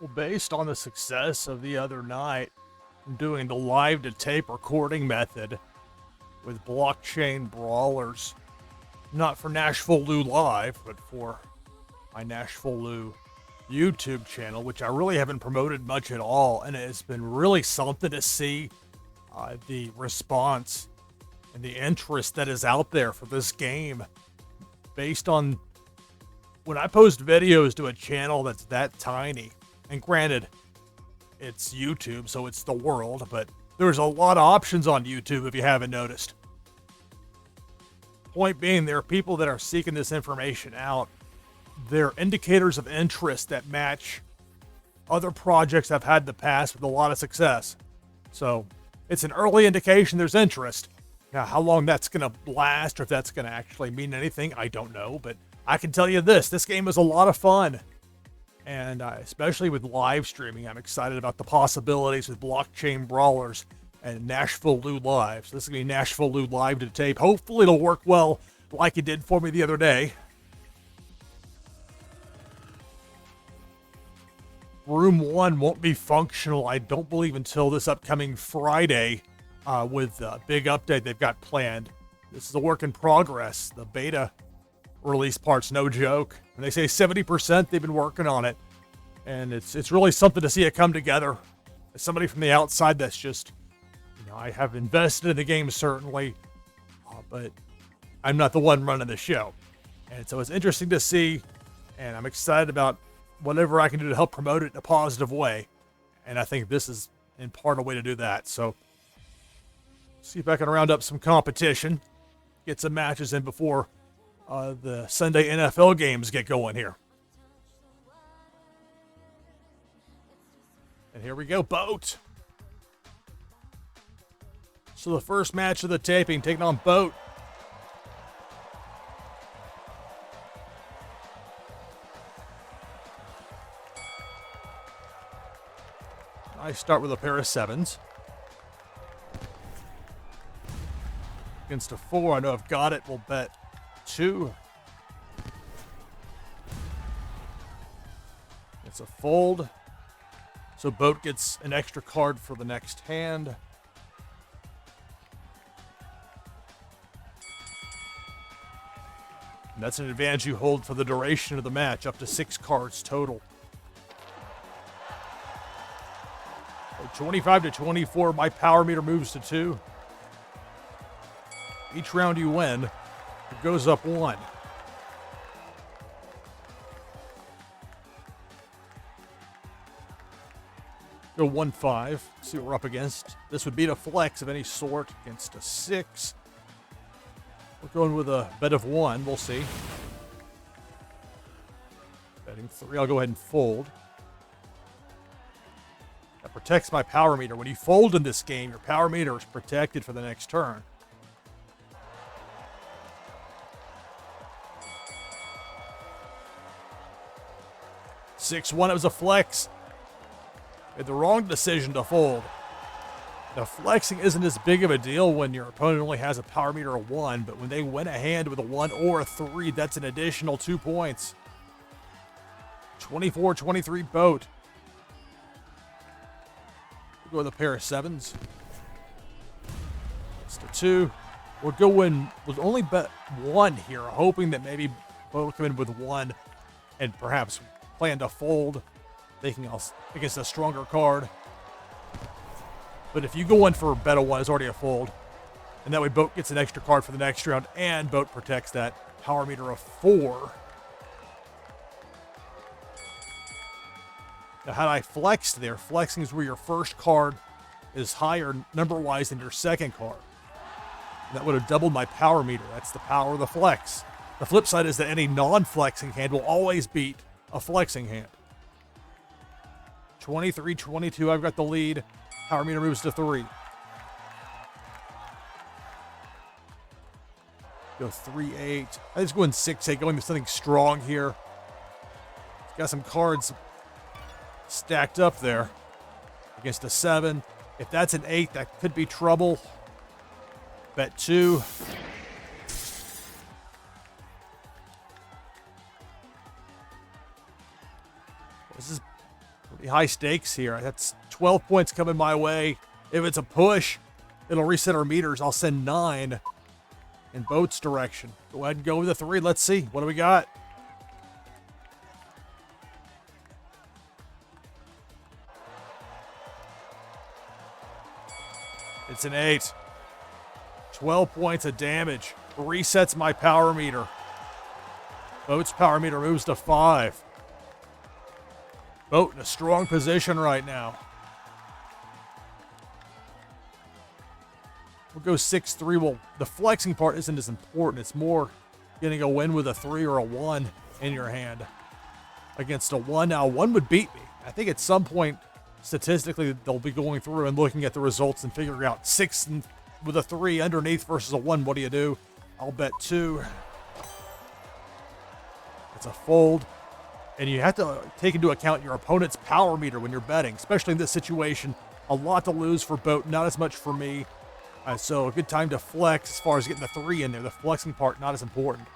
Well, based on the success of the other night, I'm doing the live-to-tape recording method with Blockchain Brawlers. Not for NashvilleLou Live, but for my NashvilleLou YouTube channel, which I really haven't promoted much at all, and it's been really something to see the response and the interest that is out there for this game. Based on when I post videos to a channel that's that tiny, and granted, it's YouTube, so it's the world, but there's a lot of options on YouTube if you haven't noticed. Point being, there are people that are seeking this information out. They're indicators of interest that match other projects I've had in the past with a lot of success. So it's an early indication there's interest. Now, how long that's going to last or if that's going to actually mean anything, I don't know. But I can tell you this game is a lot of fun. And especially with live streaming, I'm excited about the possibilities with Blockchain Brawlers and NashvilleLou Live. So this is going to be NashvilleLou Live-to-Tape. Hopefully it'll work well like it did for me the other day. Room 1 won't be functional, I don't believe, until this upcoming Friday with a big update they've got planned. This is a work in progress. The beta release part's no joke. And they say 70% they've been working on it. And it's really something to see it come together. As somebody from the outside that's just, I have invested in the game certainly, but I'm not the one running the show. And so it's interesting to see, and I'm excited about whatever I can do to help promote it in a positive way. And I think this is in part a way to do that. So see if I can round up some competition, get some matches in before the Sunday NFL games get going here. And here we go, Boat. So the first match of the taping, taking on Boat. I start with a pair of 7s. Against a 4, I know I've got it. We'll bet 2. It's a fold. So Boat gets an extra card for the next hand. And that's an advantage you hold for the duration of the match, up to 6 cards total. 25 to 24, my power meter moves to 2. Each round you win, it goes up 1. Go 1-5, see what we're up against. This would beat a flex of any sort against a 6. We're going with a bet of 1, we'll see. Betting 3, I'll go ahead and fold. That protects my power meter. When you fold in this game, your power meter is protected for the next turn. $6-1, it was a flex. Made the wrong decision to fold. Now, flexing isn't as big of a deal when your opponent only has a power meter of 1, but when they win a hand with a 1 or a 3, that's an additional 2 points. 24-23 Boat. We'll go with a pair of 7s. It's a 2. We'll go in with only bet 1 here, hoping that maybe Boat will come in with 1 and perhaps plan to fold, thinking against a stronger card. But if you go in for bet of 1, it's already a fold. And that way Boat gets an extra card for the next round, and Boat protects that power meter of 4. Now, had I flexed there, flexing is where your first card is higher number-wise than your second card. And that would have doubled my power meter. That's the power of the flex. The flip side is that any non-flexing hand will always beat a flexing hand. 23-22, I've got the lead. Power meter moves to 3. Go 3-8. I just go in 6-8, going to something strong here. Got some cards stacked up there against a 7. If that's an 8, that could be trouble. Bet 2. Pretty high stakes here. That's 12 points coming my way. If it's a push, it'll reset our meters. I'll send 9 in Boat's direction. Go ahead and go with a 3. Let's see. What do we got? It's an 8. 12 points of damage. Resets my power meter. Boat's power meter moves to 5. Boat in a strong position right now. We'll go 6-3. Well, the flexing part isn't as important. It's more getting a win with a 3 or a 1 in your hand against a 1. Now, 1 would beat me. I think at some point, statistically, they'll be going through and looking at the results and figuring out 6 and with a 3 underneath versus a 1. What do you do? I'll bet 2. It's a fold. And you have to take into account your opponent's power meter when you're betting, especially in this situation. A lot to lose for Boat, not as much for me. So a good time to flex as far as getting the 3 in there. The flexing part, not as important.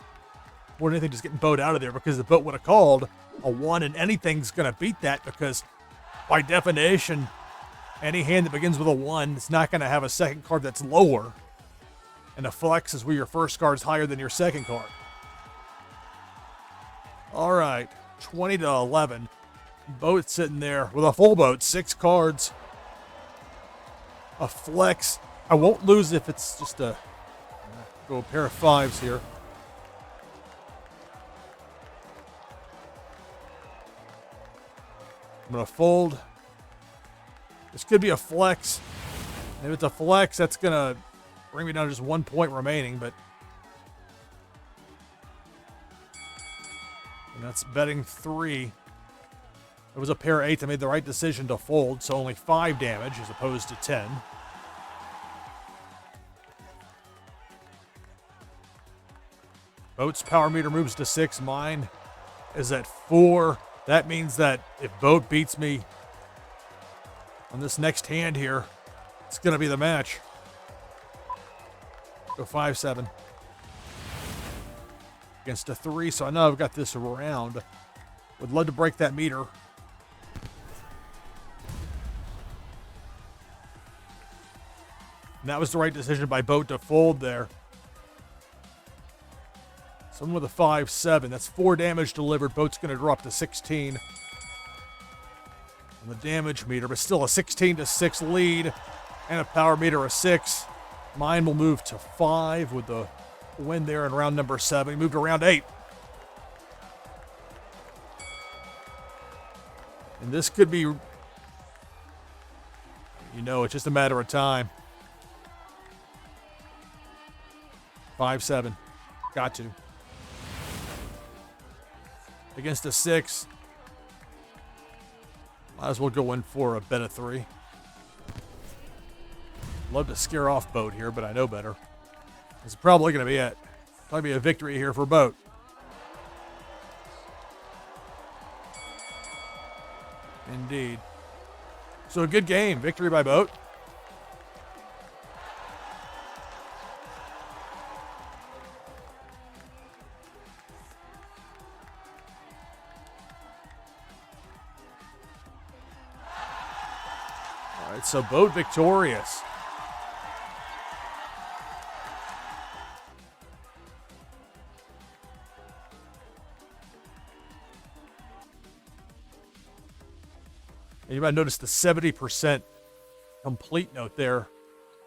More than anything, just getting Boat out of there, because the Boat would have called a 1, and anything's going to beat that, because by definition, any hand that begins with a 1 is not going to have a second card that's lower. And a flex is where your first card is higher than your second card. All right, 20-11. Boat sitting there with a full boat, 6 cards. A flex. I won't lose if it's just a go a pair of 5s here. I'm going to fold. This could be a flex. And if it's a flex, that's going to bring me down to just 1 point remaining, but and that's betting 3. It was a pair of 8s. I made the right decision to fold, so only 5 damage as opposed to 10. Boat's power meter moves to 6. Mine is at 4. That means that if Boat beats me on this next hand here, it's going to be the match. Go 5-7. Against a 3, so I know I've got this around. Would love to break that meter. And that was the right decision by Boat to fold there. Someone with a 5-7. That's 4 damage delivered. Boat's going to drop to 16 on the damage meter, but still a 16-6 lead and a power meter of 6. Mine will move to 5 with the win there in round number 7. He moved to round 8. And this could be, it's just a matter of time. 5-7. Got to. Against a 6. Might as well go in for a bet of 3. Love to scare off Boat here, but I know better. This is probably going to be it. Probably be a victory here for Boat. Indeed. So a good game. Victory by Boat. All right, so Boat victorious. You might notice the 70% complete note there.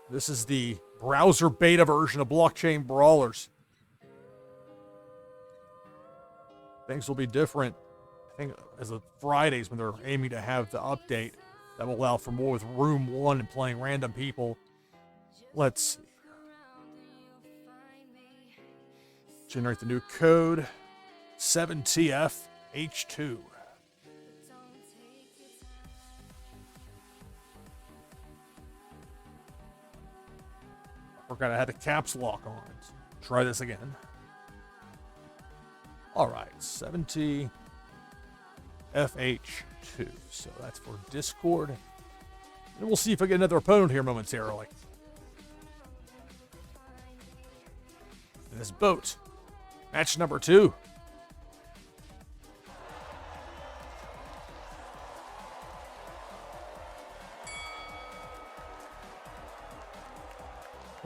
This is the browser beta version of Blockchain Brawlers. Things will be different, I think, as of Fridays when they're aiming to have the update that will allow for more with Room 1 and playing random people. Let's see. Generate the new code. 7TFH2. Forgot I had a caps lock on. Try this again. All right, 7TFH2. So that's for Discord. And we'll see if I get another opponent here momentarily. And this Boat. Match number 2.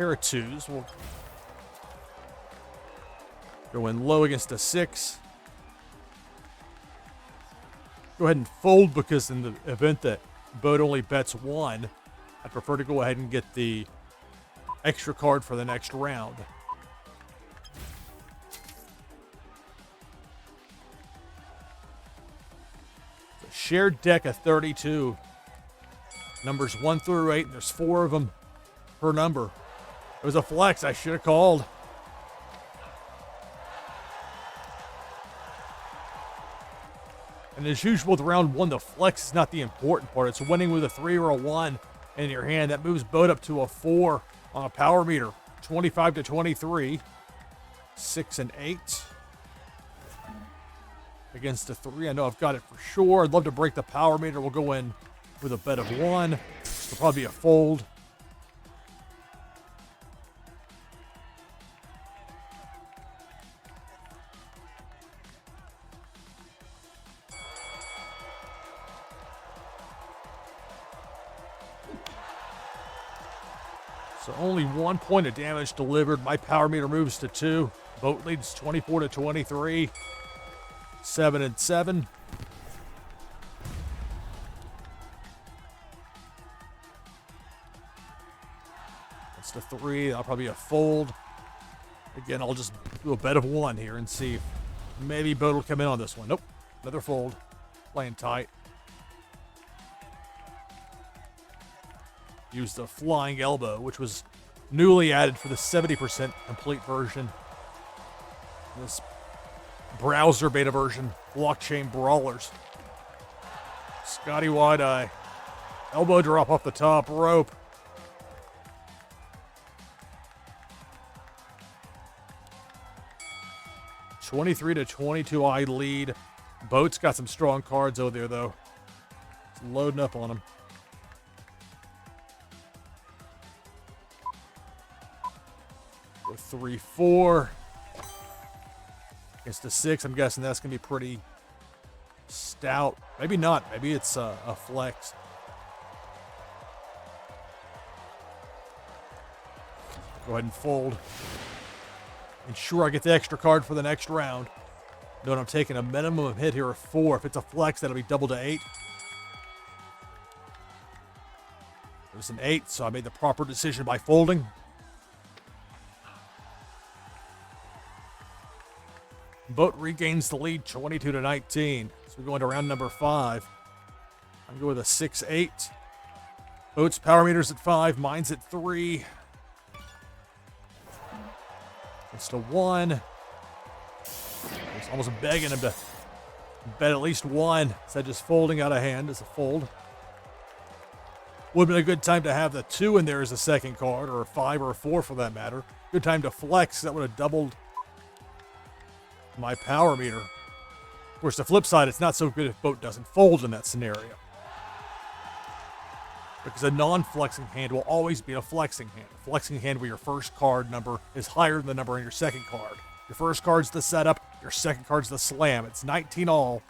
Pair of twos. We'll go in low against a 6. Go ahead and fold because in the event that boat only bets 1, I'd prefer to go ahead and get the extra card for the next round. It's a shared deck of 32. Numbers 1 through 8, and there's 4 of them per number. It was a flex I should have called. And as usual with round 1, the flex is not the important part. It's winning with a 3 or a 1 in your hand. That moves boat up to a 4 on a power meter. 25 to 23. 6 and 8. Against a 3. I know I've got it for sure. I'd love to break the power meter. We'll go in with a bet of 1. It'll probably be a fold. So only 1 point of damage delivered. My power meter moves to 2. Boat leads 24 to 23. 7 and 7. That's the 3. That'll probably be a fold. Again, I'll just do a bet of 1 here and see if maybe boat will come in on this one. Nope. Another fold. Playing tight. Used the flying elbow, which was newly added for the 70% complete version. This browser beta version, Blockchain Brawlers. Scotty wide-eye. Elbow drop off the top rope. $23 to 22 I lead. Boat's got some strong cards over there, though. It's loading up on him. With 3-4 against a 6, I'm guessing that's gonna be pretty stout. Maybe not. Maybe it's a flex. Go ahead and fold. Ensure I get the extra card for the next round. Note I'm taking a minimum hit here of 4. If it's a flex, that'll be double to 8. It was an 8, so I made the proper decision by folding. Boat regains the lead 22 to 19. So we go into round number 5. I'm going with a 6-8. Boat's power meter's at 5. Mine's at 3. It's to 1. It's almost begging him to bet at least 1. Instead of just folding out of hand as a fold. Would have been a good time to have the 2 in there as a second card, or a 5 or a 4 for that matter. Good time to flex. That would have doubled my power meter. Of course, the flip side, it's not so good if boat doesn't fold in that scenario. Because a non-flexing hand will always be a flexing hand. A flexing hand where your first card number is higher than the number on your second card. Your first card's the setup, your second card's the slam. It's 19 all.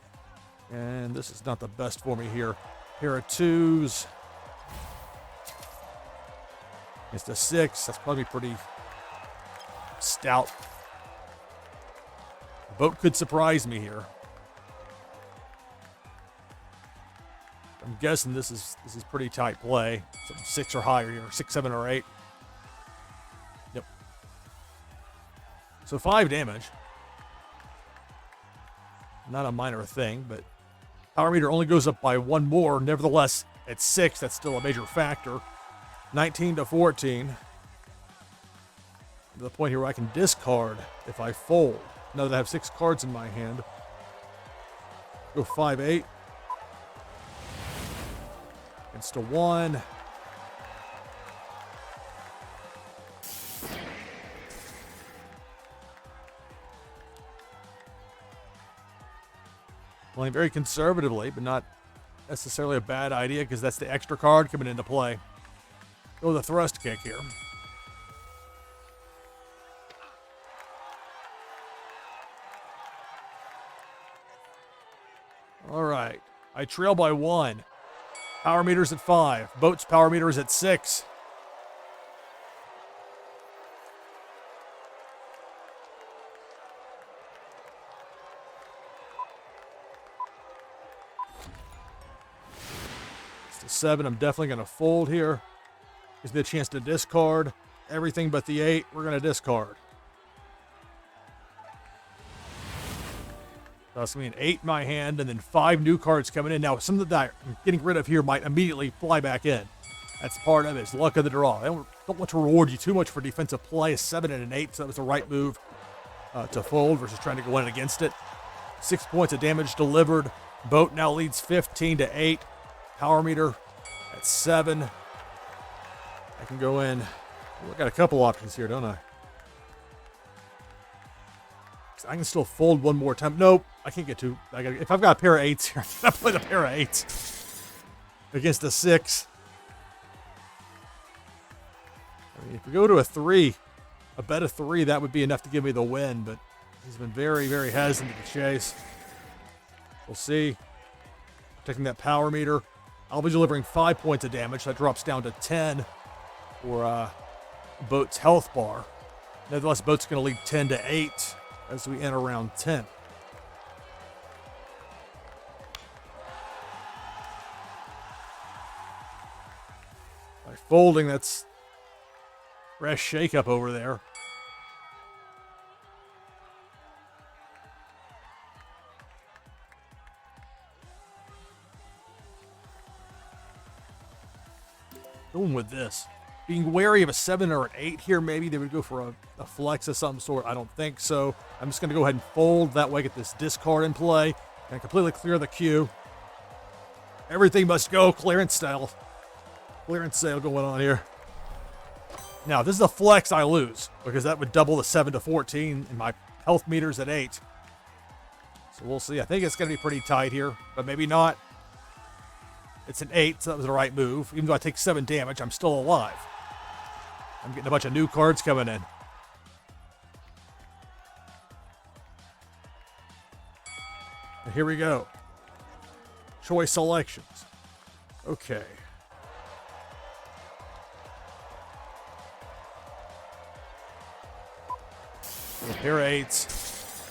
And this is not the best for me here. Pair of 2s. It's a 6. That's probably pretty stout. Boat could surprise me here. I'm guessing this is pretty tight play. Something 6 or higher here. 6, 7, or 8. Yep. So 5 damage. Not a minor thing, but power meter only goes up by 1 more. Nevertheless, at 6, that's still a major factor. 19 to 14. To the point here where I can discard if I fold. Now that I have 6 cards in my hand. Go 5-8. It's to 1. Playing very conservatively, but not necessarily a bad idea because that's the extra card coming into play. Go with a thrust kick here. All right. I trail by 1. Power meter's at 5. Boat's power meter is at 6. Against a 7, I'm definitely going to fold here. Gives me a chance to discard. Everything but the 8, we're going to discard. That's mean 8 in my hand, and then 5 new cards coming in. Now, some of that I'm getting rid of here might immediately fly back in. That's part of it. It's luck of the draw. I don't want to reward you too much for defensive play. A 7 and an 8, so that was the right move to fold versus trying to go in against it. 6 points of damage delivered. Boat now leads 15-8. Power meter at 7. I can go in. I got a couple options here, don't I? I can still fold one more time. Nope, I can't get two. If I've got a pair of 8s here, I play the pair of 8s against a 6. I mean, if we go to a 3, a bet of 3, that would be enough to give me the win, but he's been very, very hesitant to chase. We'll see. Taking that power meter. I'll be delivering 5 points of damage. That drops down to 10 for Boat's health bar. Nevertheless, Boat's going to lead 10-8 as we enter round 10. By folding, that's fresh shakeup over there. Going with this. Being wary of a 7 or an 8 here, maybe they would go for a flex of some sort. I don't think so. I'm just going to go ahead and fold. That way get this discard in play. And completely clear the queue. Everything must go clearance style. Clearance sale going on here. Now, this is a flex I lose, because that would double the 7 to 14 and my health meter's at 8. So we'll see. I think it's going to be pretty tight here, but maybe not. It's an 8, so that was the right move. Even though I take 7 damage, I'm still alive. I'm getting a bunch of new cards coming in. And here we go. Choice selections. Okay. A pair of 8s.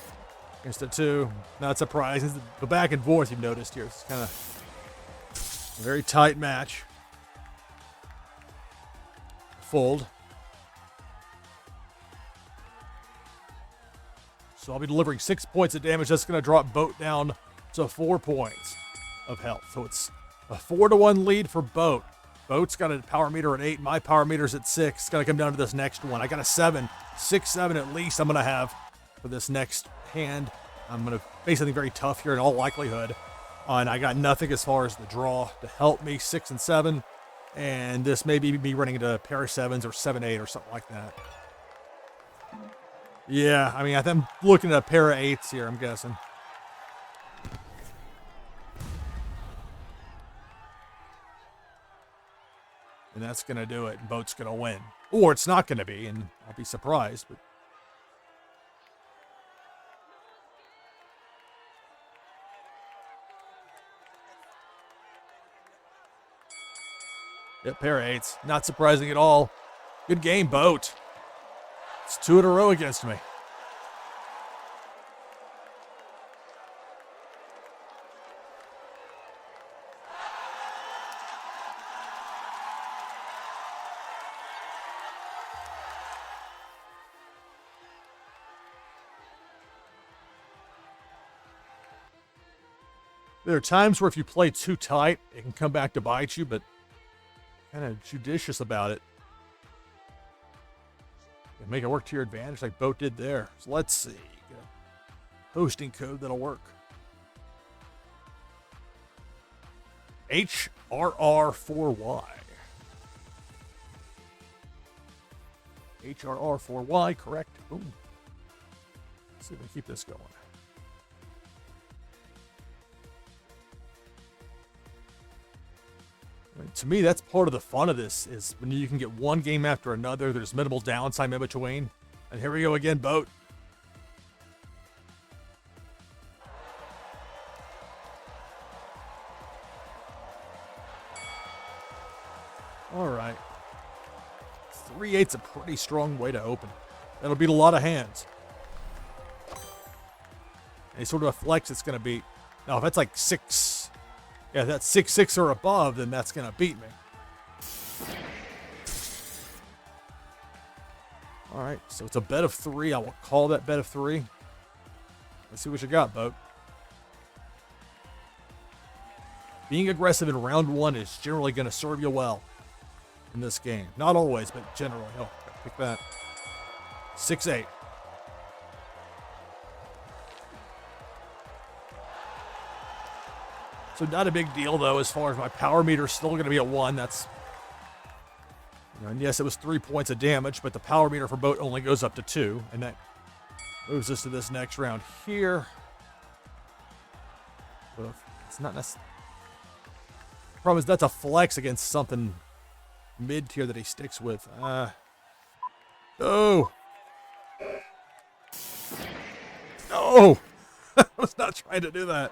Against a 2. Not surprising. The back and forth you've noticed here. It's kind of a very tight match. Fold. So I'll be delivering 6 points of damage. That's going to drop Boat down to 4 points of health. So it's a 4-1 lead for Boat. Boat's got a power meter at 8. My power meter's at 6. It's going to come down to this next one. I got a 7. 6, 7 at least I'm going to have for this next hand. I'm going to face something very tough here in all likelihood. And I got nothing as far as the draw to help me. 6 and 7. And this may be me running into a pair of 7s or 7-8 or something like that. Yeah, I mean, I'm looking at a pair of 8s here, I'm guessing. And that's going to do it. Boat's going to win. Or it's not going to be, and I'll be surprised. But yep, pair of 8s. Not surprising at all. Good game, Boat. It's 2 in a row against me. There are times where if you play too tight, it can come back to bite you, but kind of judicious about it. And make it work to your advantage like Boat did there. So let's see. Get a hosting code that'll work. HRR4Y. HRR4Y, correct. Boom. Let's see if we can keep this going. To me, that's part of the fun of this, is when you can get one game after another. There's minimal downtime in between. And here we go again, Boat. All right. 3-8's a pretty strong way to open. That'll beat a lot of hands. Any sort of a flex it's going to beat. Now, if it's like 6, Yeah, if that's 6-6 or above, then that's going to beat me. All right, so it's a bet of 3. I will call that bet of 3. Let's see what you got, boat. Being aggressive in round 1 is generally going to serve you well in this game. Not always, but generally. Oh, pick that. 6-8. So not a big deal, though, as far as my power meter is still going to be at 1. That's, and yes, it was 3 points of damage, but the power meter for boat only goes up to 2, and that moves us to this next round here. But it's not necessarily. Problem is that's a flex against something mid-tier that he sticks with. No! No! I was not trying to do that.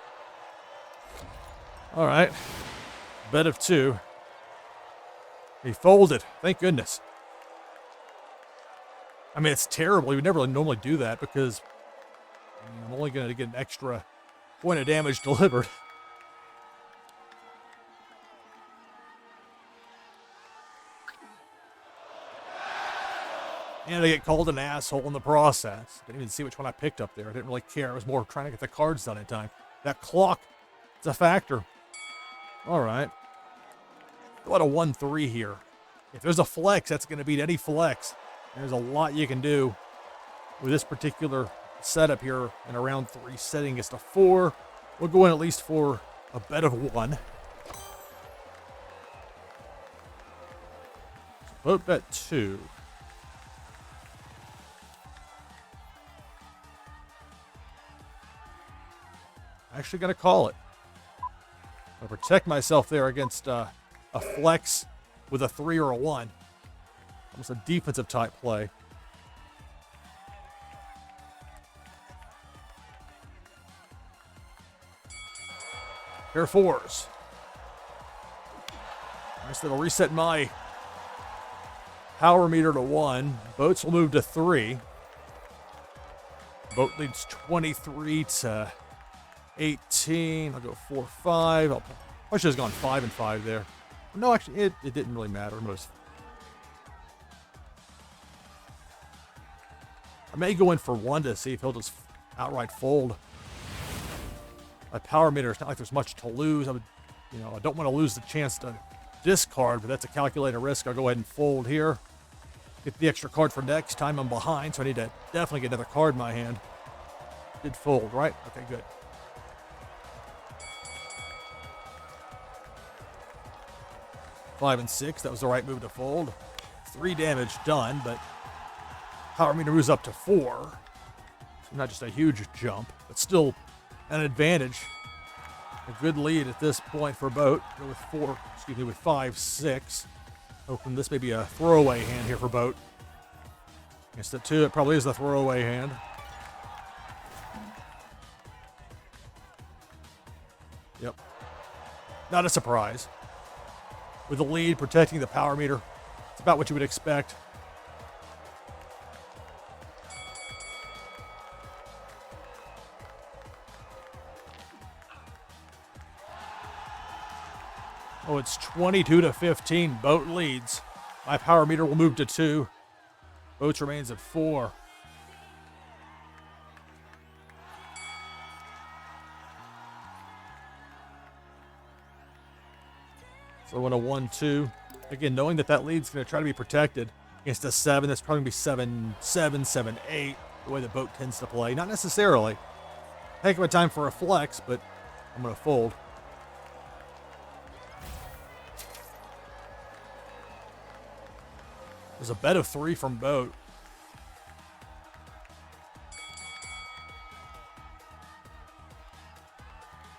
All right. Bet of 2. He folded. Thank goodness. I mean, it's terrible. You would never really normally do that because I'm only going to get an extra point of damage delivered. And I get called an asshole in the process. Didn't even see which one I picked up there. I didn't really care. I was more trying to get the cards done in time. That clock, it's a factor. All right. What a 1-3 here. If there's a flex, that's going to beat any flex. There's a lot you can do with this particular setup here in a round 3 setting. It's a 4. We'll go in at least for a bet of 1. Boat bet 2. Actually going to call it. I'm going to protect myself there against a flex with a 3 or a 1. Almost a defensive type play. Pair 4s. Nice, that'll reset my power meter to 1. Boats will move to 3. Boat leads 23 to 18. I'll go 4-5. I should have gone 5-5 there. No, actually, it didn't really matter. I may go in for 1 to see if he'll just outright fold. My power meter, it's not like there's much to lose. I don't want to lose the chance to discard, but that's a calculated risk. I'll go ahead and fold here. Get the extra card for next time. I'm behind, so I need to definitely get another card in my hand. Did fold, right? Okay, good. Five and 6, that was the right move to fold. 3 damage done, but power meter moves up to 4. So not just a huge jump, but still an advantage. A good lead at this point for boat. Go with 5-6. Hoping this may be a throwaway hand here for boat. Against the 2, it probably is the throwaway hand. Yep. Not a surprise. With the lead, protecting the power meter. It's about what you would expect. Oh, it's 22 to 15. Boat leads. My power meter will move to 2. Boats remains at 4. So in a 1-2. Again, knowing that lead's going to try to be protected against a 7. That's probably going to be 7-7, 7-8. The way the boat tends to play. Not necessarily. Heck of a time for a flex, but I'm going to fold. There's a bet of 3 from boat.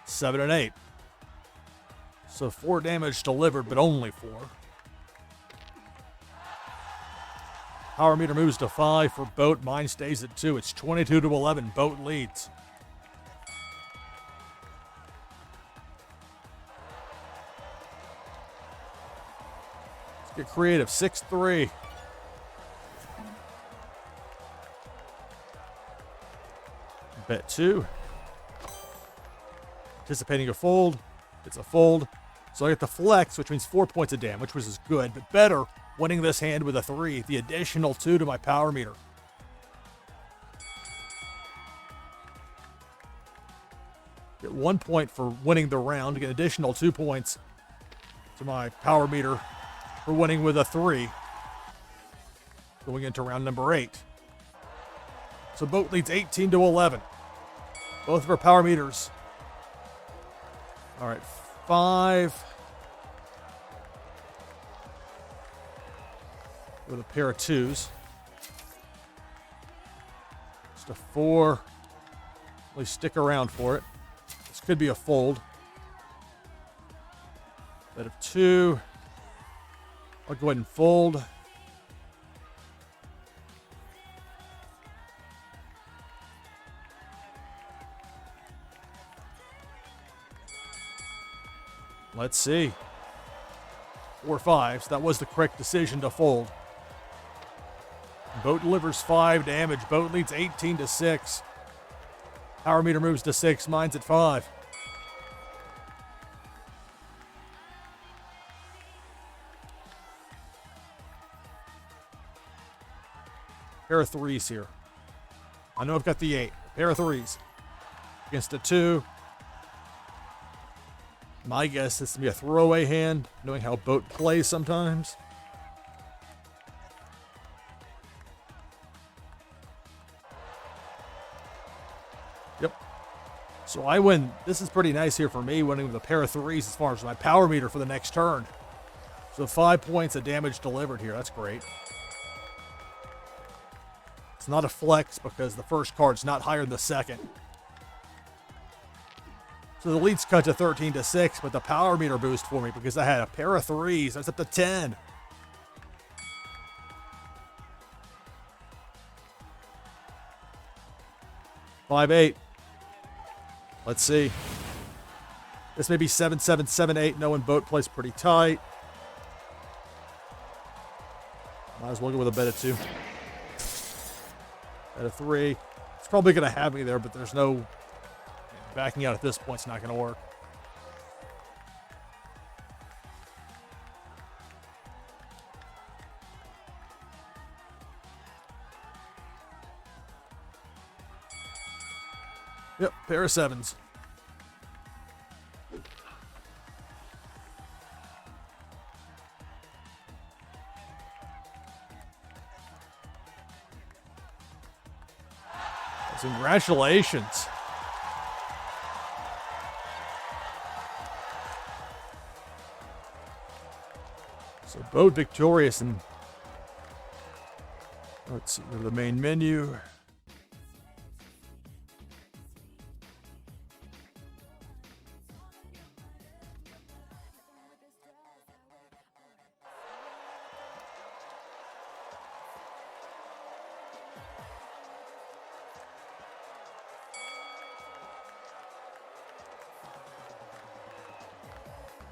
Seven and 8. So 4 damage delivered, but only 4. Power meter moves to 5 for boat. Mine stays at 2. It's 22 to 11. Boat leads. Let's get creative. 6-3. Bet 2. Anticipating a fold. It's a fold. So I get the flex, which means 4 points of damage, which is good, but better winning this hand with a 3, the additional 2 to my power meter. Get 1 point for winning the round, get an additional 2 points to my power meter for winning with a 3. Going into round number 8. So Boat leads 18-11. Both of our power meters. All right, 5. With a pair of 2s. Just a 4. Really stick around for it. This could be a fold. Bet of 2. I'll go ahead and fold. Let's see. 4 5s. That was the correct decision to fold. Boat delivers 5 damage. Boat leads 18-6. Power meter moves to 6. Mine's at 5. Pair of 3s here. I know I've got the 8. Pair of 3s. Against a 2. My guess is to be a throwaway hand, knowing how Boat plays sometimes. Yep. So I win. This is pretty nice here for me, winning with a pair of 3s as far as my power meter for the next turn. So 5 points of damage delivered here. That's great. It's not a flex because the first card's not higher than the second. So the lead's cut to 13-6, but the power meter boost for me because I had a pair of 3s. That's up to 10. Five, 8. Let's see. This may be 7-7, 7-8. Knowing Boat plays pretty tight. Might as well go with a bet of 2. Bet of 3. It's probably going to have me there, but there's no... Backing out at this point's not going to work. Yep, pair of 7s. Congratulations. So Boat victorious, and let's see, go to the main menu.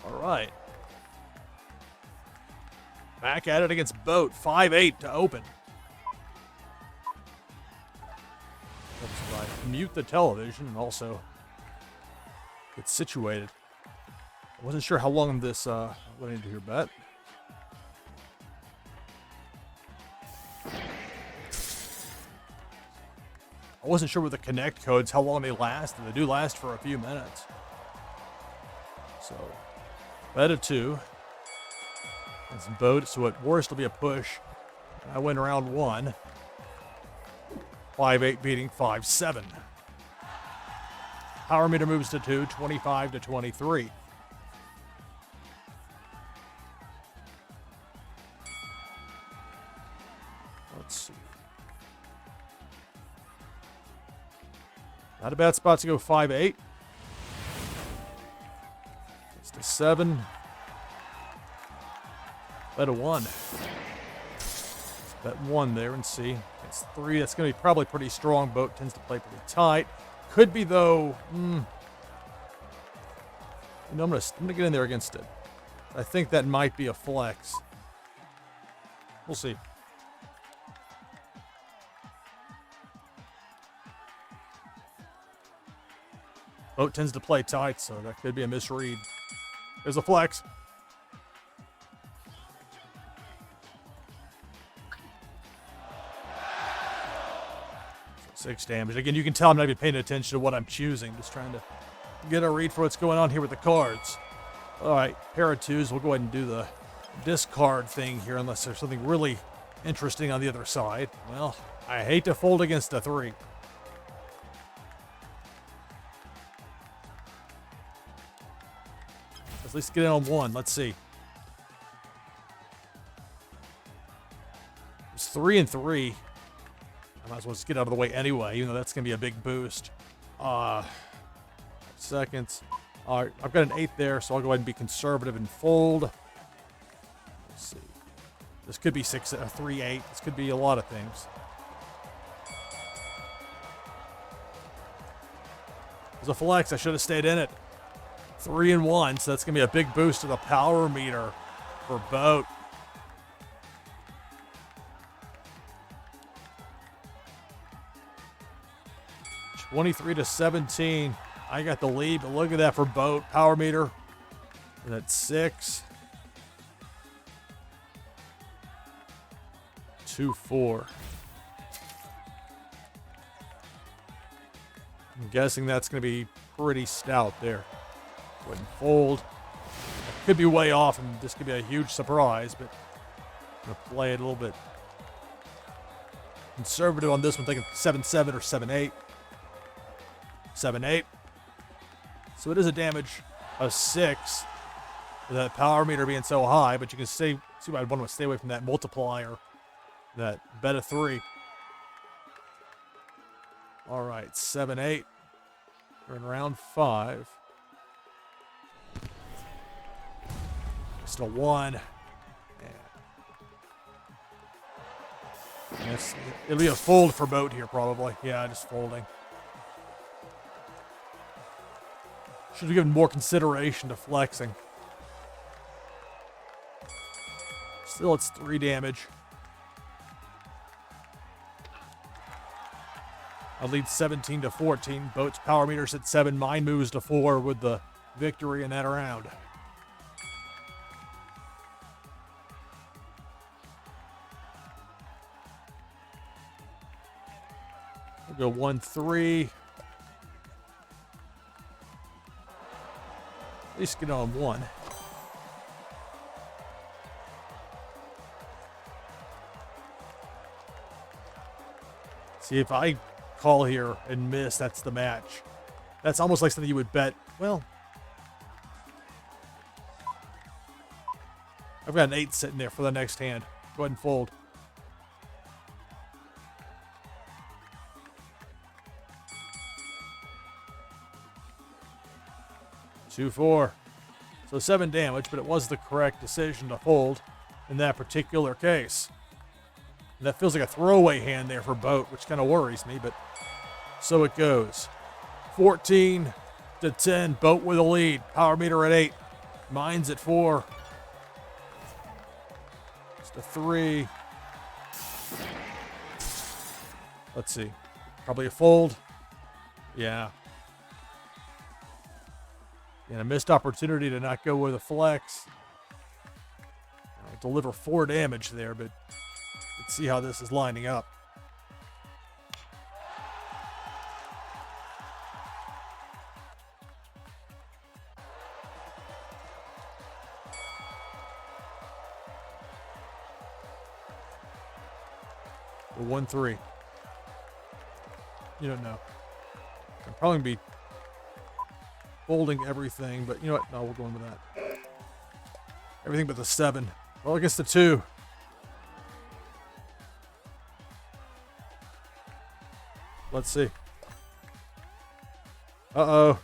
All right. Back at it against Boat. 5-8 to open. Let's mute the television and also get situated. I wasn't sure how long this went into your bet. I wasn't sure with the connect codes how long they last, and they do last for a few minutes. So, bet of 2. And some Boat, so at worst it'll be a push. I win round 1. 5-8 beating 5-7. Power meter moves to 2, 25-23. Let's see. Not a bad spot to go 5-8. It's to 7. Bet a 1. Let's bet 1 there and see. It's 3. That's going to be probably pretty strong. Boat tends to play pretty tight. Could be, though. You know, I'm gonna get in there against it. I think that might be a flex. We'll see. Boat tends to play tight, so that could be a misread. There's a flex. So 6 damage. Again, you can tell I'm not even paying attention to what I'm choosing. Just trying to get a read for what's going on here with the cards. All right, pair of 2s. We'll go ahead and do the discard thing here unless there's something really interesting on the other side. Well, I hate to fold against a 3. At least get in on 1. Let's see. It's 3 and 3. I might as well just get out of the way anyway, even though that's going to be a big boost. Seconds. All right, I've got an 8 there, so I'll go ahead and be conservative and fold. Let's see. This could be 3, 8. This could be a lot of things. There's a flex. I should have stayed in it. 3 and 1, so that's going to be a big boost to the power meter for Boat. $23-17. I got the lead, but look at that for Boat. Power meter. And that's 6. 2-4. I'm guessing that's going to be pretty stout there. Go ahead and fold. Could be way off, and this could be a huge surprise, but I'm going to play it a little bit conservative on this one, thinking 7-7 or 7-8. 7-8. So it is a damage of 6 with that power meter being so high, but you can see why I'd want to stay away from that multiplier, that bet of 3. All right, 7-8. We're in round 5. Just a 1. Yes, it'll be a fold for Boat here, probably. Yeah, just folding. Should have given more consideration to flexing. Still, it's 3 damage. I lead 17-14. Boat's power meter's at 7. Mine moves to 4 with the victory in that round. We'll go 1-3. At least get on 1. See, if I call here and miss, that's the match. That's almost like something you would bet. Well, I've got an 8 sitting there for the next hand. Go ahead and fold. Two, 4. So 7 damage, but it was the correct decision to fold in that particular case. And that feels like a throwaway hand there for Boat, which kind of worries me, but so it goes. 14-10, Boat with a lead. Power meter at 8. Mine's at 4. Just a 3. Let's see. Probably a fold. Yeah. And a missed opportunity to not go with a flex. I'll deliver 4 damage there, but let's see how this is lining up. Or 1-3. You don't know. I'm probably going to be folding everything, but you know what? No, we're going with that. Everything but the 7. Well, I guess the 2. Let's see. Uh-oh.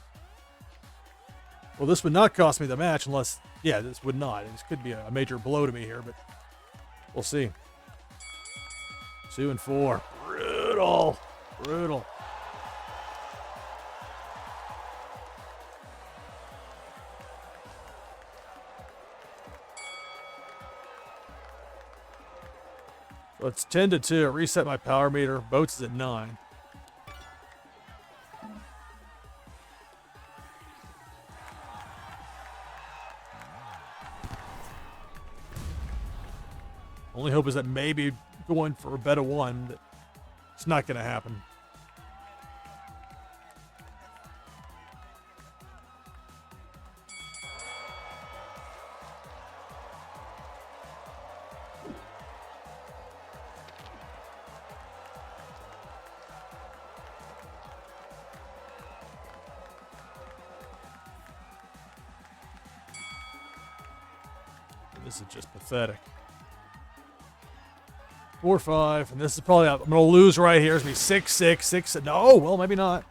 Well, this would not cost me the match unless... Yeah, this would not. This could be a major blow to me here, but we'll see. 2 and 4. Brutal. Brutal. So it's 10-2. Reset my power meter. Boats is at 9. Only hope is that maybe going for a bet of 1. It's not going to happen. This is just pathetic. 4-5, and this is probably, I'm going to lose right here. It's going to be 6-6, 6. No, well, maybe not.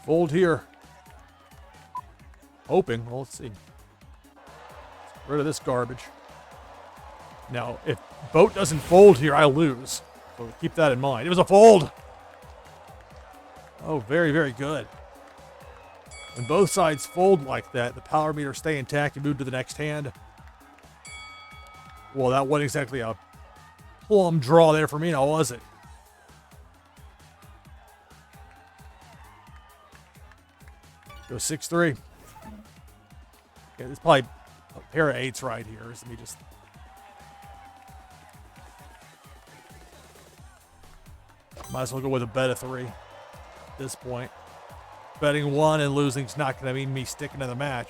Fold here. Hoping. Well, let's see. Let's get rid of this garbage. Now, if boat doesn't fold here, I lose. So keep that in mind. It was a fold. Oh, very, very good. When both sides fold like that, the power meter stay intact and move to the next hand. Well, that wasn't exactly a plum draw there for me, now was it? Go 6-3. Okay, there's probably a pair of 8s right here. Let me just... Might as well go with a bet of 3 at this point. Betting 1 and losing is not going to mean me sticking to the match.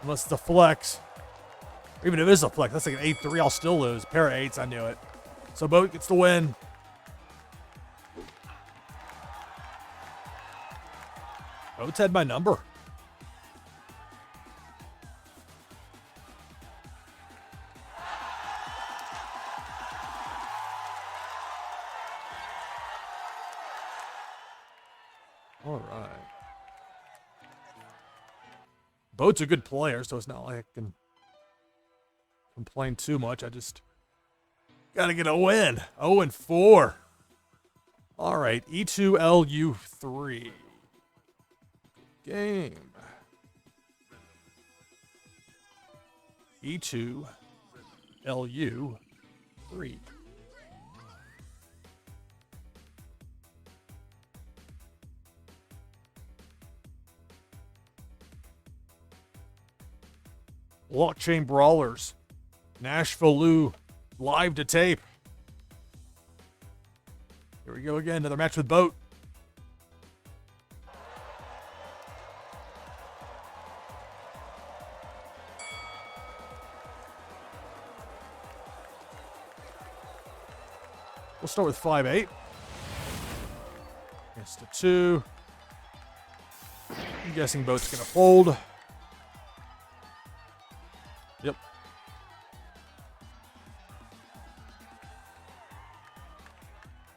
Unless it's a flex. Or even if it is a flex, that's like an 8-3, I'll still lose. Pair of 8s, I knew it. So boat gets the win. Boat's had my number. All right. Boat's a good player, so it's not like I can complain too much. I just got to get a win. 0-4. All right, E2LU3. Game. E2LU3. Blockchain Brawlers. NashvilleLou Live-to-Tape. Here we go again. Another match with Boat. We'll start with 5-8. Against a 2. I'm guessing Boat's going to fold. Yep.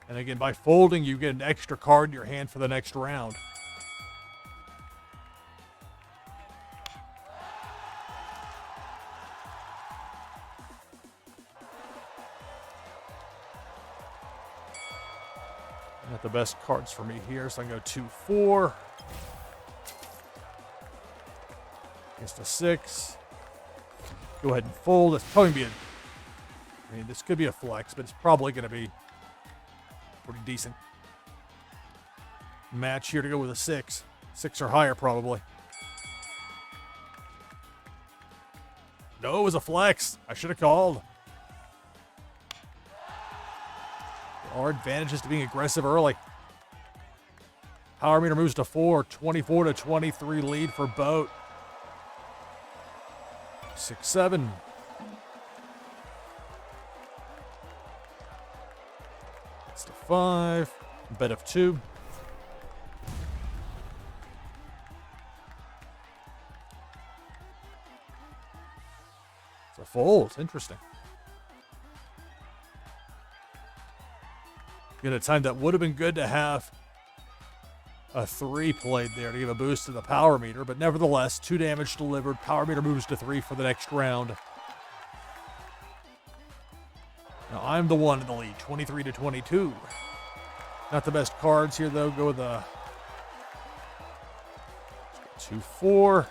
And again, by folding, you get an extra card in your hand for the next round. Not the best cards for me here, so I can go 2-4. Against a 6. Go ahead and fold. That's probably going to be I mean, this could be a flex, but it's probably going to be pretty decent match here to go with a 6. 6 or higher, probably. No, it was a flex. I should have called. There are advantages to being aggressive early. Power meter moves to 4. 24-23 lead for Boat. 6-7. It's to 5. Bet of 2. It's a fold. Interesting. At a time that would have been good to have a 3 played there to give a boost to the power meter, but nevertheless, 2 damage delivered. Power meter moves to 3 for the next round. Now I'm the one in the lead, 23-22. Not the best cards here though. Go with a 2-4.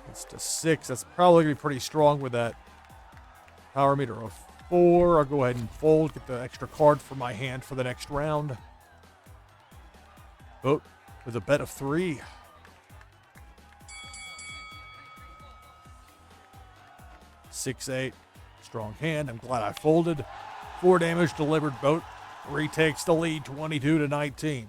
It's to 6. That's probably gonna be pretty strong with that power meter of 4. I'll go ahead and fold, get the extra card for my hand for the next round. Boat with a bet of 3. Six, 8. Strong hand. I'm glad I folded. 4 damage delivered. Boat retakes the lead, 22-19.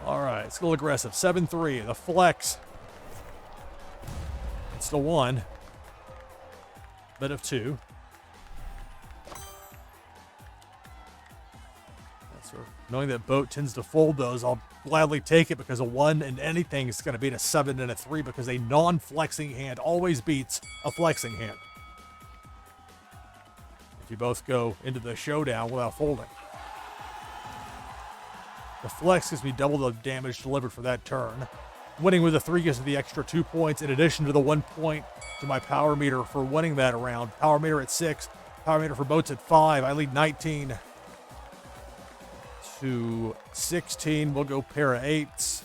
All right, let's go aggressive. 7-3. The flex. It's the 1. Bet of 2. Knowing that Boat tends to fold those, I'll gladly take it because a 1 and anything is going to beat a 7 and a 3 because a non-flexing hand always beats a flexing hand. If you both go into the showdown without folding. The flex gives me double the damage delivered for that turn. Winning with a 3 gives me the extra 2 points in addition to the 1 point to my power meter for winning that round. Power meter at 6. Power meter for Boats at 5. I lead 19 to 16. We'll go pair of 8s.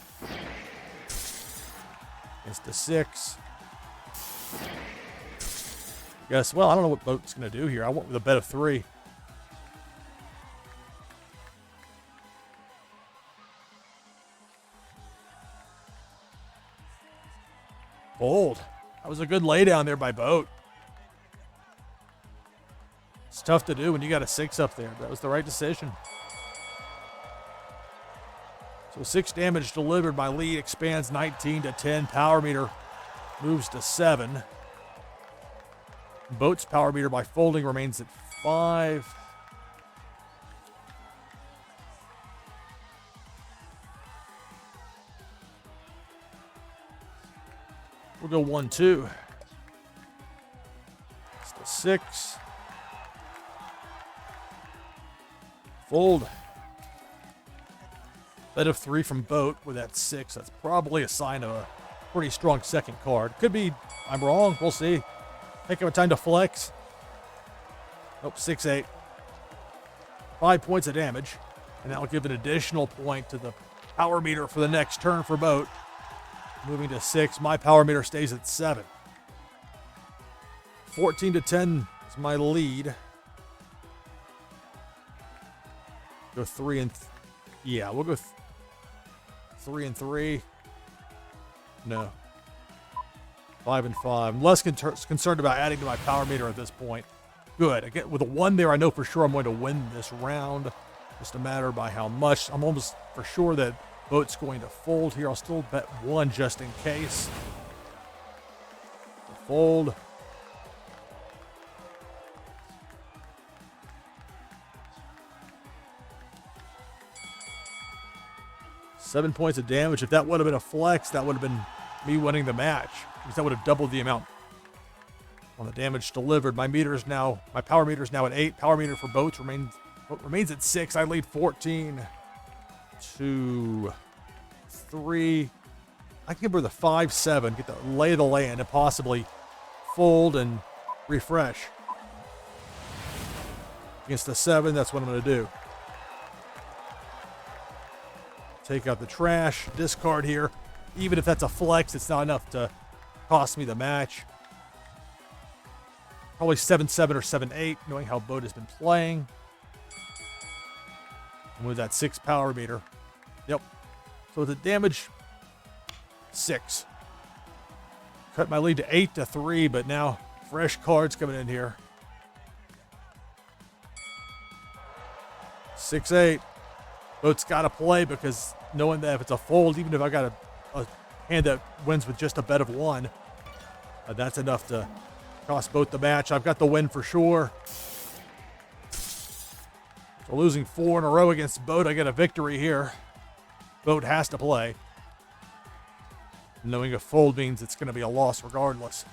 It's the 6. Guess, well, I don't know what Boat's going to do here. I went with a bet of 3. Fold. That was a good laydown there by Boat. It's tough to do when you got a 6 up there. That was the right decision. So 6 damage delivered. My lead expands 19-10. Power meter moves to 7. Boat's power meter by folding remains at 5. We'll go 1-2. It's the 6. Fold. Bet of 3 from Boat with that 6. That's probably a sign of a pretty strong second card. Could be, I'm wrong. We'll see. Think of a time to flex. Nope, 6-8. 5 points of damage. And that will give an additional point to the power meter for the next turn for Boat. Moving to 6. My power meter stays at 7. 14-10 is my lead. Go 3 and... yeah, we'll go 3 and 3. No. 5 and 5. I'm less concerned about adding to my power meter at this point. Good. Again, with a 1 there, I know for sure I'm going to win this round. Just a matter by how much. I'm almost for sure that Boat's going to fold here. I'll still bet 1 just in case. Fold. Seven points of damage. If that would have been a flex, that would have been me winning the match, because that would have doubled the amount on the damage delivered. My power meter is now at 8. Power meter for Boats remains at 6. I lead 14-3. I can give her the 5-7, get the lay of the land, and possibly fold and refresh. Against the 7, that's what I'm going to do. Take out the trash, discard here. Even if that's a flex, it's not enough to cost me the match. Probably 7-7 or 7-8, knowing how Boat has been playing. And with that 6 power meter. Yep. So the damage, 6. Cut my lead to 8-3, but now fresh cards coming in here. 6-8. Boat's got to play, because knowing that if it's a fold, even if I got a hand that wins with just a bet of 1, that's enough to cost Boat the match. I've got the win for sure. So losing 4 in a row against Boat, I get a victory here. Boat has to play. Knowing a fold means it's going to be a loss regardless.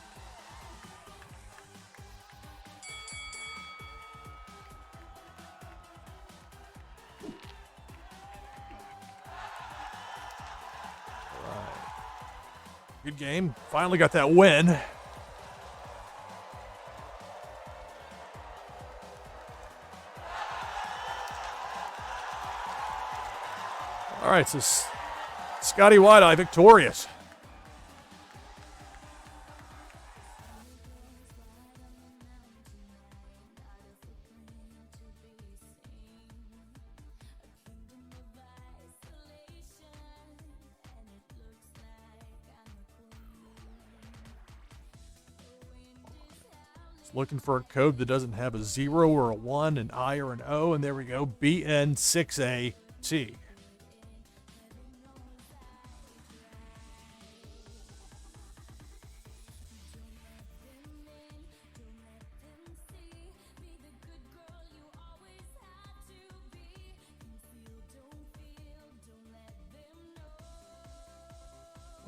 Good game. Finally got that win. All right, so Scotty Wide-Eye victorious. Looking for a code that doesn't have a 0 or a 1, an I or an O, and there we go, BN6AT.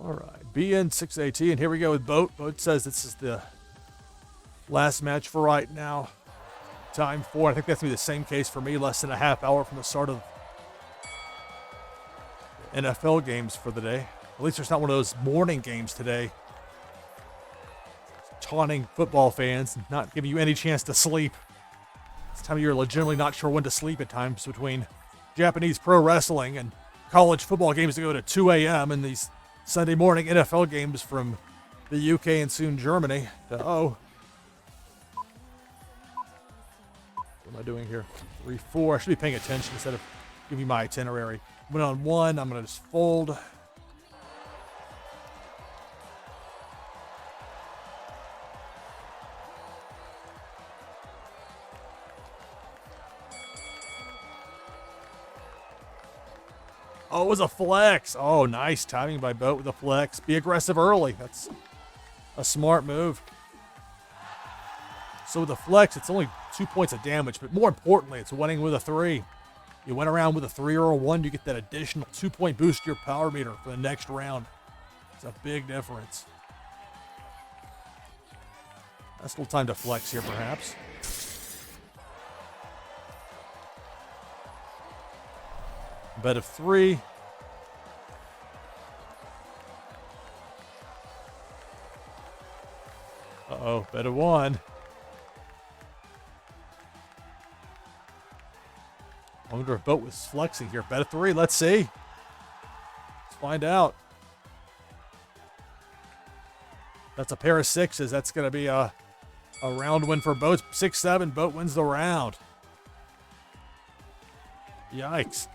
All right, BN6AT, and here we go with Boat. Boat says this is the last match for right now. Time 4. I think that's going to be the same case for me. Less than a half hour from the start of NFL games for the day. At least there's not one of those morning games today. Taunting football fans, not giving you any chance to sleep. This time of year, legitimately not sure when to sleep at times between Japanese pro wrestling and college football games that go to 2 a.m. and these Sunday morning NFL games from the UK and soon Germany. What am I doing here? 3-4. I should be paying attention instead of giving you my itinerary. Went on 1. I'm going to just fold. Oh, it was a flex. Oh, nice timing by Boat with a flex. Be aggressive early. That's a smart move. So with a flex, it's only 2 points of damage, but more importantly, it's winning with a 3. You went around with a 3 or a 1, you get that additional 2-point boost to your power meter for the next round. It's a big difference. That's a little time to flex here, perhaps. Bet of 3. Uh-oh, bet of 1. I wonder if Boat was flexing here. Bet of 3, let's see. Let's find out. That's a pair of 6s. That's going to be a round win for Boat. 6-7, Boat wins the round. Yikes.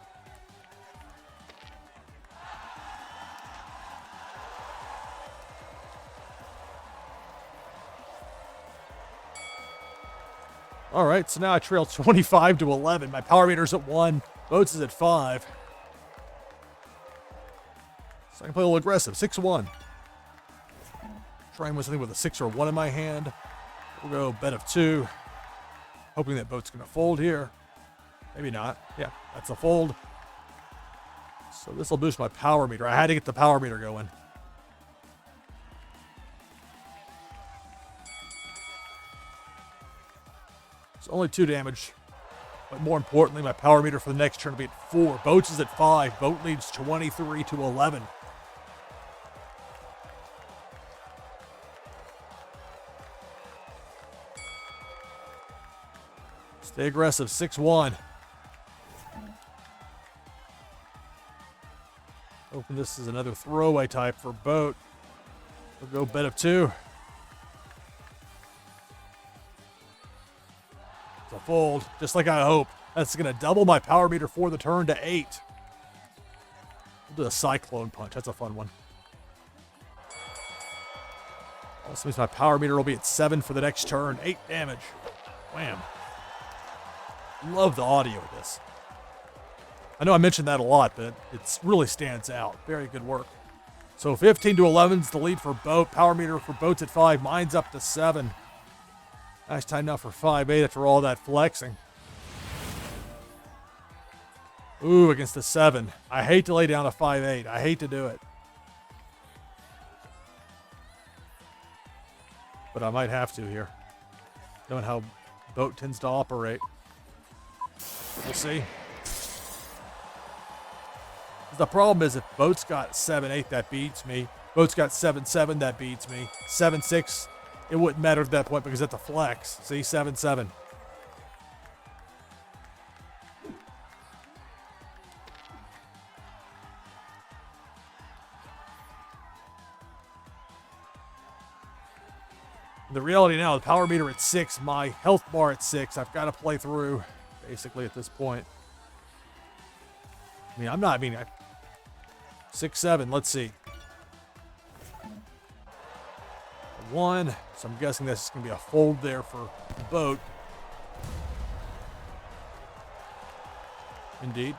All right, so now I trail 25-11. My power meter's at 1. Boats is at 5. So I can play a little aggressive. 6-1. Trying with something with a 6 or a 1 in my hand. We'll go bet of 2. Hoping that Boat's going to fold here. Maybe not. Yeah, that's a fold. So this will boost my power meter. I had to get the power meter going. It's only 2 damage. But more importantly, my power meter for the next turn will be at 4. Boats is at 5. Boat leads 23-11. Stay aggressive. 6-1. Hoping this is another throwaway type for Boat. We'll go bet of 2. It's a fold, just like I hoped. That's going to double my power meter for the turn to 8. We'll do a Cyclone Punch. That's a fun one. Also means my power meter will be at 7 for the next turn. 8 damage. Wham. Love the audio of this. I know I mentioned that a lot, but it really stands out. Very good work. So 15-11 is the lead for Boat. Power meter for Boat's at 5. Mine's up to 7. Nice time now for 5-8 after all that flexing. Ooh, against the 7. I hate to lay down a 5-8. I hate to do it. But I might have to here. Knowing how Boat tends to operate. We'll see. The problem is if Boat's got 7-8, that beats me. Boat's got 7-7, that beats me. 7-6. It wouldn't matter at that point because it's a flex. See, 7-7. The reality now, the power meter at 6, my health bar at 6. I've got to play through, basically, at this point. I mean, 6-7, let's see. 1. So I'm guessing this is going to be a fold there for the boat. Indeed.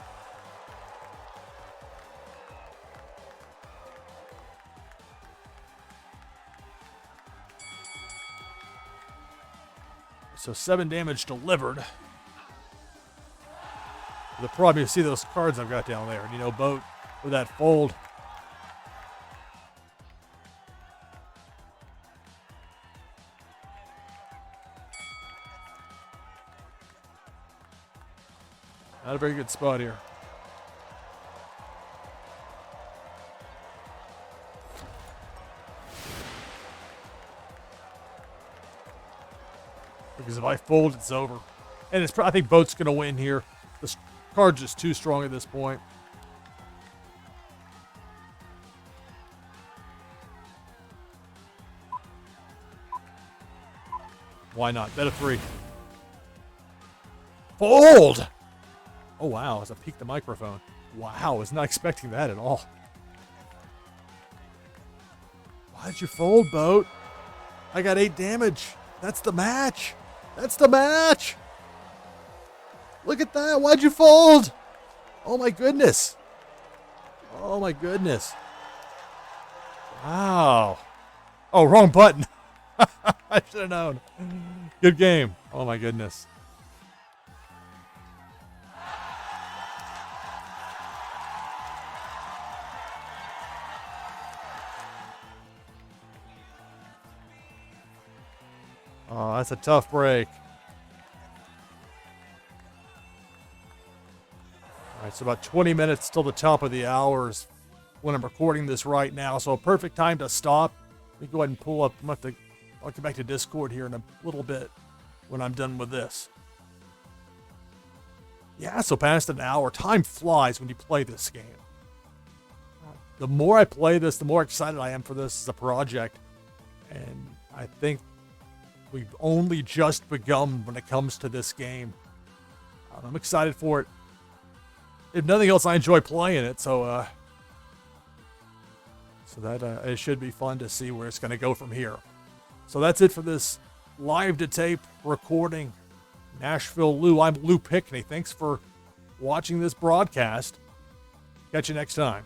So 7 damage delivered. The problem, you see those cards I've got down there. And, you know, boat with that fold. Not a very good spot here. Because if I fold, it's over. And it's I think boat's going to win here. This card's just too strong at this point. Why not? Bet a 3. Fold! Oh, wow. As I peeked the microphone. Wow. I was not expecting that at all. Why'd you fold, boat? I got 8 damage. That's the match. That's the match. Look at that. Why'd you fold? Oh, my goodness. Oh, my goodness. Wow. Oh, wrong button. I should have known. Good game. Oh, my goodness. Oh, that's a tough break. All right, so about 20 minutes till the top of the hours when I'm recording this right now. So a perfect time to stop. Let me go ahead and pull up. I'll get back to Discord here in a little bit when I'm done with this. Yeah, so past an hour. Time flies when you play this game. The more I play this, the more excited I am for this as a project. And I think we've only just begun when it comes to this game. I'm excited for it. If nothing else, I enjoy playing it, so that it should be fun to see where it's going to go from here. So that's it for this live-to-tape recording. NashvilleLou, I'm Lou Pickney. Thanks for watching this broadcast. Catch you next time.